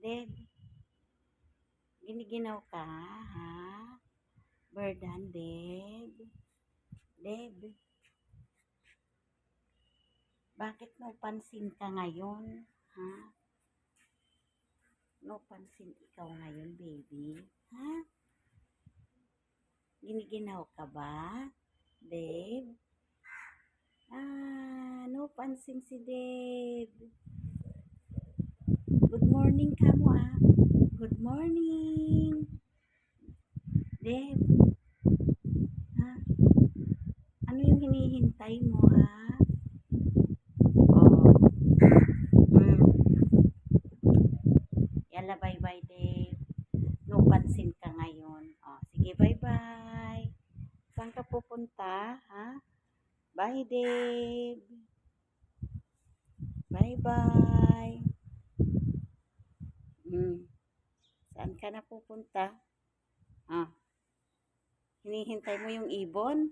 Deb, giniginaw ka, ha? Birdan, Deb. Deb, bakit no pansin ka ngayon, ha? No pansin ikaw ngayon, baby, ha? Giniginaw ka ba, Deb? No pansin si Deb. Good morning ka mo, Good morning, Deb. Ha? Ano yung hinihintay mo, ha? Oh. Yala, bye-bye, Deb. No pansin ka ngayon. Oh, sige, bye-bye. Saan ka pupunta, ha? Bye, Deb. Bye-bye. Saan ka na pupunta? Hinihintay mo yung ibon?